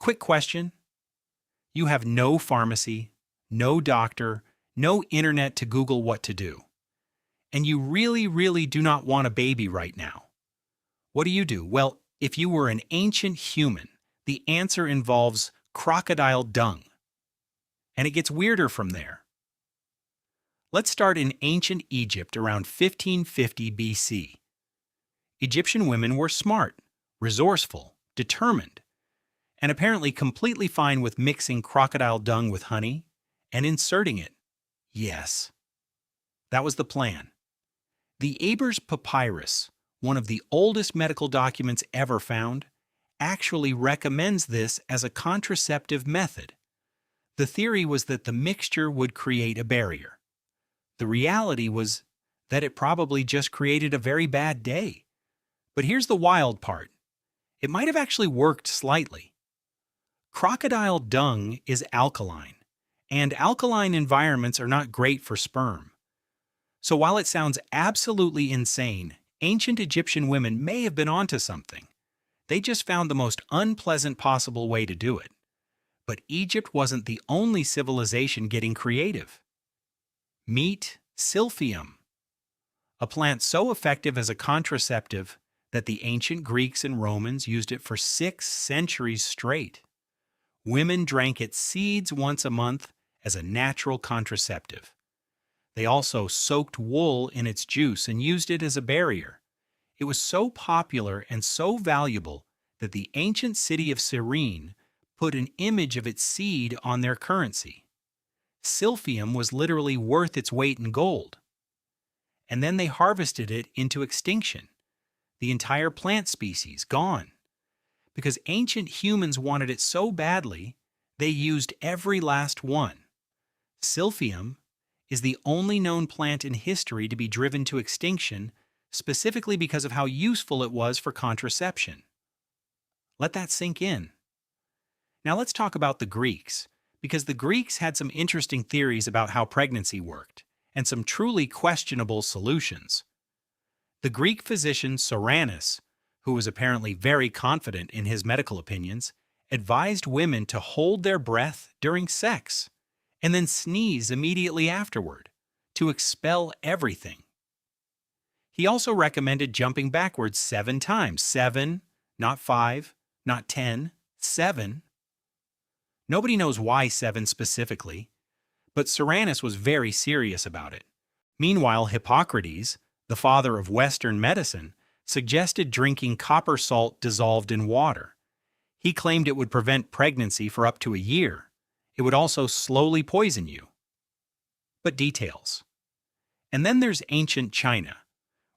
Quick question. You have no pharmacy, no doctor, no internet to Google what to do. And you really, really do not want a baby right now. What do? Well, if you were an ancient human, the answer involves crocodile dung. And it gets weirder from there. Let's start in ancient Egypt around 1550 BC. Egyptian women were smart, resourceful, determined, and apparently completely fine with mixing crocodile dung with honey and inserting it. Yes, that was the plan. The Ebers Papyrus, one of the oldest medical documents ever found, actually recommends this as a contraceptive method. The theory was that the mixture would create a barrier. The reality was that it probably just created a very bad day. But here's the wild part. It might have actually worked slightly. Crocodile dung is alkaline, and alkaline environments are not great for sperm. So while it sounds absolutely insane, ancient Egyptian women may have been onto something. They just found the most unpleasant possible way to do it. But Egypt wasn't the only civilization getting creative. Meet silphium, a plant so effective as a contraceptive that the ancient Greeks and Romans used it for 6 centuries straight. Women drank its seeds once a month as a natural contraceptive. They also soaked wool in its juice and used it as a barrier. It was so popular and so valuable that the ancient city of Cyrene put an image of its seed on their currency. Silphium was literally worth its weight in gold. And then they harvested it into extinction. The entire plant species gone. Because ancient humans wanted it so badly, they used every last one. Silphium is the only known plant in history to be driven to extinction, specifically because of how useful it was for contraception. Let that sink in. Now let's talk about the Greeks, because the Greeks had some interesting theories about how pregnancy worked, and some truly questionable solutions. The Greek physician Soranus, who was apparently very confident in his medical opinions, advised women to hold their breath during sex, and then sneeze immediately afterward, to expel everything. He also recommended jumping backwards 7 times. 7, not 5, not 10, 7. Nobody knows why 7 specifically, but Soranus was very serious about it. Meanwhile, Hippocrates, the father of Western medicine, suggested drinking copper salt dissolved in water. He claimed it would prevent pregnancy for up to a year. It would also slowly poison you. But details. And then there's ancient China,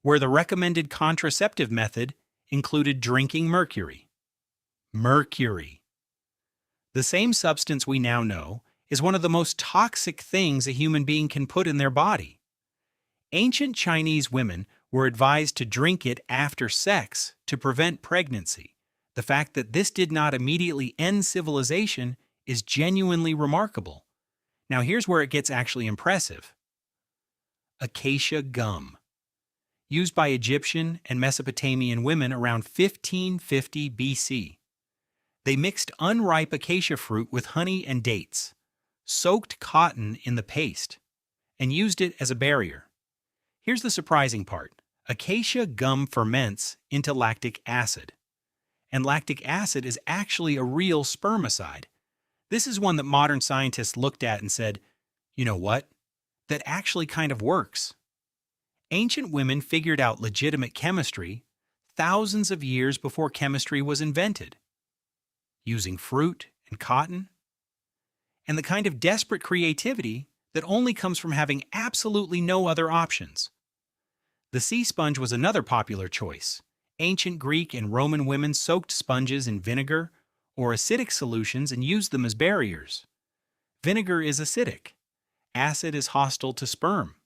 where the recommended contraceptive method included drinking mercury. Mercury. The same substance we now know is one of the most toxic things a human being can put in their body. Ancient Chinese women were advised to drink it after sex to prevent pregnancy. The fact that this did not immediately end civilization is genuinely remarkable. Now here's where it gets actually impressive. Acacia gum. Used by Egyptian and Mesopotamian women around 1550 BC. They mixed unripe acacia fruit with honey and dates, soaked cotton in the paste, and used it as a barrier. Here's the surprising part. Acacia gum ferments into lactic acid. And lactic acid is actually a real spermicide. This is one that modern scientists looked at and said, you know what? That actually kind of works. Ancient women figured out legitimate chemistry thousands of years before chemistry was invented. Using fruit and cotton, and the kind of desperate creativity that only comes from having absolutely no other options. The sea sponge was another popular choice. Ancient Greek and Roman women soaked sponges in vinegar or acidic solutions and used them as barriers. Vinegar is acidic. Acid is hostile to sperm.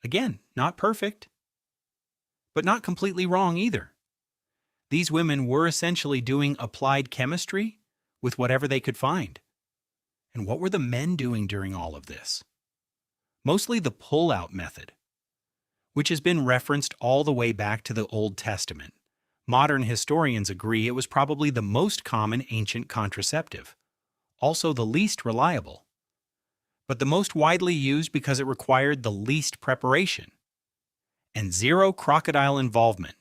Again, not perfect, but not completely wrong either. These women were essentially doing applied chemistry with whatever they could find. And what were the men doing during all of this? Mostly the pull-out method, which has been referenced all the way back to the Old Testament. Modern historians agree it was probably the most common ancient contraceptive, also the least reliable, but the most widely used because it required the least preparation and zero crocodile involvement.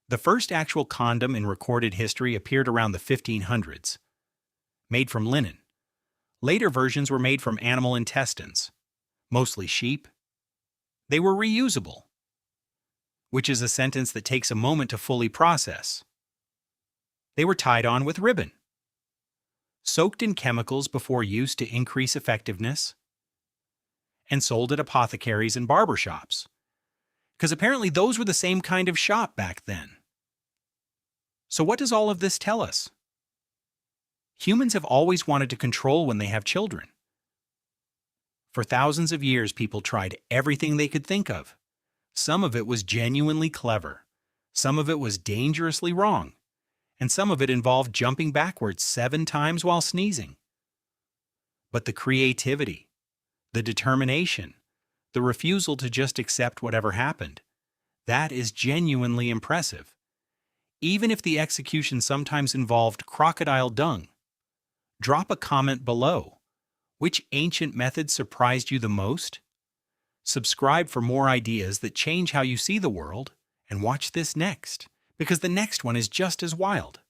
The first actual condom in recorded history appeared around the 1500s, made from linen. Later versions were made from animal intestines, mostly sheep. They were reusable, which is a sentence that takes a moment to fully process. They were tied on with ribbon, soaked in chemicals before use to increase effectiveness, and sold at apothecaries and barber shops, because apparently those were the same kind of shop back then. So what does all of this tell us? Humans have always wanted to control when they have children. For thousands of years, people tried everything they could think of. Some of it was genuinely clever, some of it was dangerously wrong, and some of it involved jumping backwards 7 times while sneezing. But the creativity, the determination, the refusal to just accept whatever happened, that is genuinely impressive. Even if the execution sometimes involved crocodile dung. Drop a comment below. Which ancient method surprised you the most? Subscribe for more ideas that change how you see the world, and watch this next, because the next one is just as wild.